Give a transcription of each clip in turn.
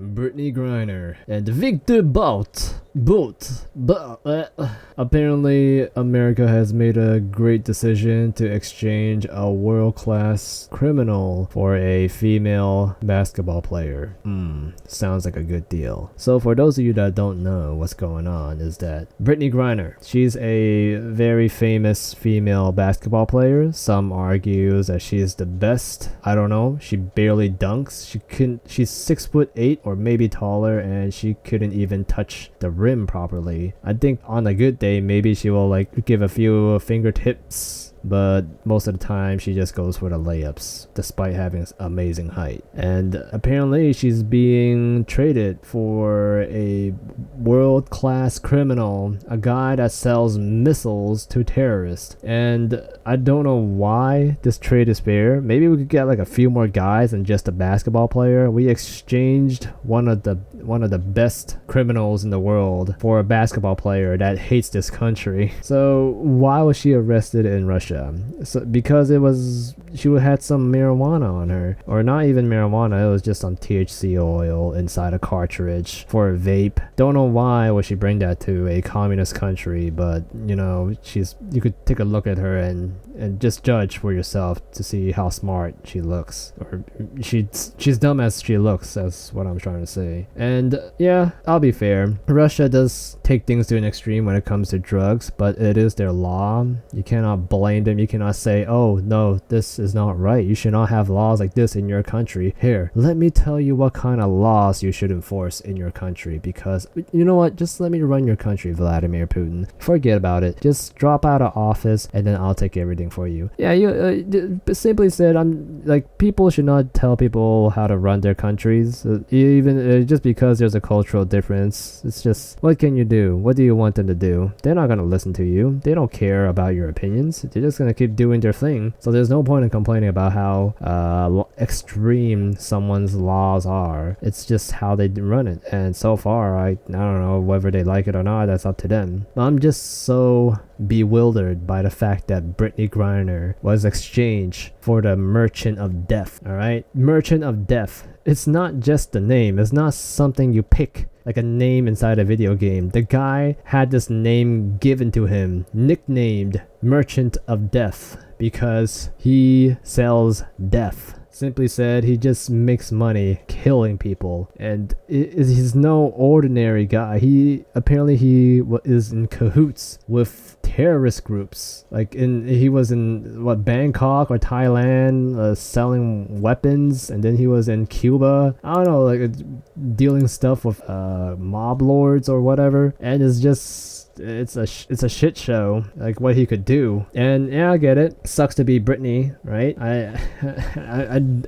Brittany Griner, and Viktor Bout. Apparently, America has made a great decision to exchange a world-class criminal for a female basketball player. Sounds like a good deal. So for those of you that don't know what's going on is that Brittany Griner, she's a very famous female basketball player. Some argue that she's the best. I don't know. She barely dunks. She's 6'8" or maybe taller, and she couldn't even touch the rim properly. I think on a good day, maybe she will like give a few fingertips, but most of the time she just goes for the layups despite having amazing height. And apparently she's being traded for a world-class criminal, a guy that sells missiles to terrorists. And I don't know why this trade is fair. Maybe we could get like a few more guys than just a basketball player. We exchanged one of the best criminals in the world for a basketball player that hates this country. So why was she arrested in Russia? So because she had some marijuana on her, or not even marijuana, it was just some THC oil inside a cartridge for a vape. Don't know why would she bring that to a communist country, but you know, you could take a look at her and just judge for yourself to see how smart she looks, or she's dumb as she looks. That's what I'm trying to say. And yeah, I'll be fair, Russia does take things to an extreme when it comes to drugs, but it is their law. You cannot blame them. You cannot say, oh no, this is not right, you should not have laws like this in your country. Here, let me tell you what kind of laws you should enforce in your country, because you know what, just let me run your country, Vladimir Putin. Forget about it, just drop out of office and then I'll take everything for you. Yeah, you simply said, I'm like, people should not tell people how to run their countries, even just because there's a cultural difference. It's just, what can you do? What do you want them to do? They're not gonna listen to you. They don't care about your opinions. They're just gonna keep doing their thing. So there's no point in complaining about how extreme someone's laws are. It's just how they run it. And so far, I don't know whether they like it or not. That's up to them. I'm just so bewildered by the fact that Brittany Griner was exchanged for the Merchant of Death. All right, Merchant of Death. It's not just the name. It's not something you pick like a name inside a video game. The guy had this name given to him, nicknamed Merchant of Death, because he sells death. Simply said, he just makes money killing people, and he's no ordinary guy. He is in cahoots with terrorist groups. He was in Bangkok or Thailand, selling weapons, and then he was in Cuba. I don't know, like dealing stuff with mob lords or whatever, and it's a shit show, like what he could do. And yeah, I get it, sucks to be Britney, right?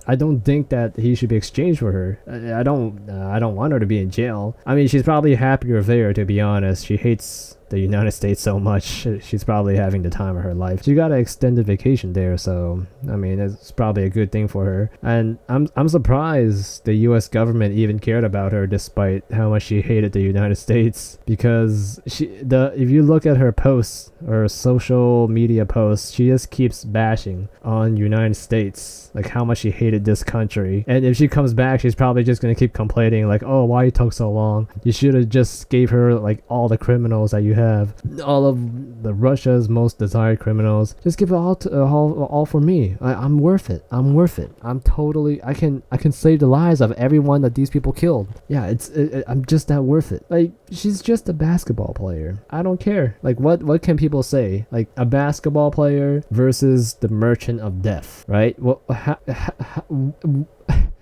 I don't think that he should be exchanged for her. I don't want her to be in jail. I mean, she's probably happier there, to be honest. She hates the United States so much. She's probably having the time of her life. She got an extended vacation there, so I mean, it's probably a good thing for her. And I'm surprised the US government even cared about her despite how much she hated the United States, because if you look at her posts or social media posts, she just keeps bashing on United States, like how much she hated this country. And if she comes back, she's probably just gonna keep complaining like, oh, why you took so long? You should have just gave her like all the criminals that you have, all of the Russia's most desired criminals. Just give it all for me. I'm worth it. I'm totally, I can save the lives of everyone that these people killed. Yeah, I'm just that worth it. Like, she's just a basketball player. I don't care. Like, what can people say? Like, a basketball player versus the Merchant of Death, right? Well,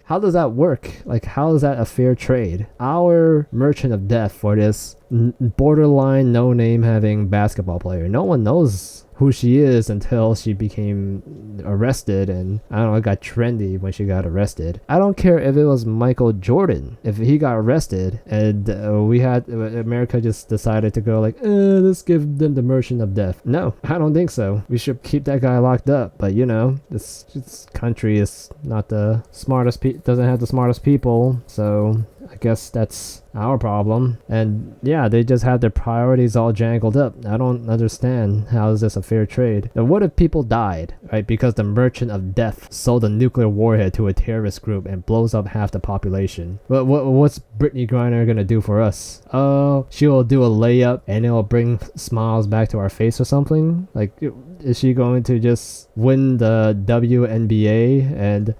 how does that work? Like, how is that a fair trade? Our Merchant of Death for this borderline no-name having basketball player. No one knows who she is until she became arrested, and I don't know, it got trendy when she got arrested. I don't care if it was Michael Jordan, if he got arrested and America just decided to go like, let's give them the Merchant of Death. No, I don't think so. We should keep that guy locked up. But you know, this country is not the smartest, doesn't have the smartest people, so I guess that's our problem. And yeah, they just have their priorities all jangled up. I don't understand how is this a fair trade. And what if people died, right? Because the merchant of death sold a nuclear warhead to a terrorist group and blows up half the population. What's Brittany Griner gonna do for us? Oh, she'll do a layup and it'll bring smiles back to our face or something? Like, is she going to just win the WNBA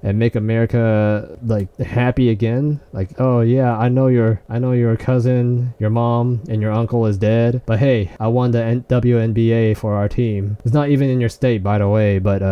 and make America like happy again? Like, oh yeah, I know your cousin, your mom, and your uncle is dead, but hey, I won the WNBA for our team. It's not even in your state, by the way, but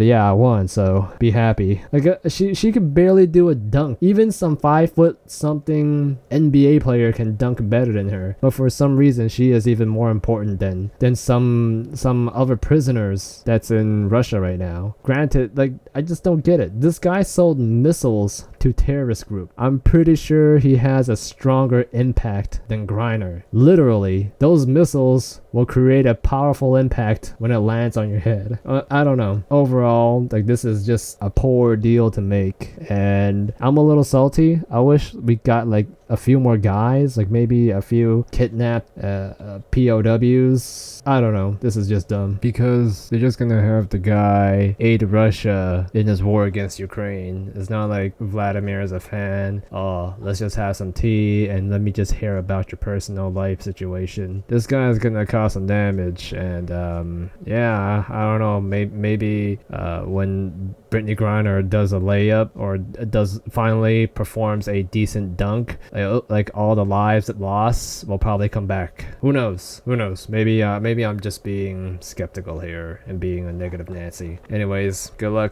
yeah, I won, so be happy. Like, she could barely do a dunk. Even some 5 foot something NBA player can dunk better than her. But for some reason, she is even more important than some other prisoners that's in Russia right now. Granted, like, I just don't get it. This guy sold missiles to terrorist group. I'm pretty sure he has a stronger impact than Griner. Literally, those missiles will create a powerful impact when it lands on your head. I don't know. Overall, like, this is just a poor deal to make, and I'm a little salty. I wish we got like a few more guys, like maybe a few kidnapped POWs. I don't know. This is just dumb because they're just gonna have the guy aid Russia in his war against Ukraine. It's not like Vladimir is a fan. Oh, let's just have some tea and let me just hear about your personal life situation. This guy is gonna cause some damage, and yeah, I don't know. Maybe when Brittany Griner does a layup or finally performs a decent dunk, like all the lives it lost will probably come back. Who knows? Maybe I'm just being skeptical here and being a negative Nancy. Anyways, good luck.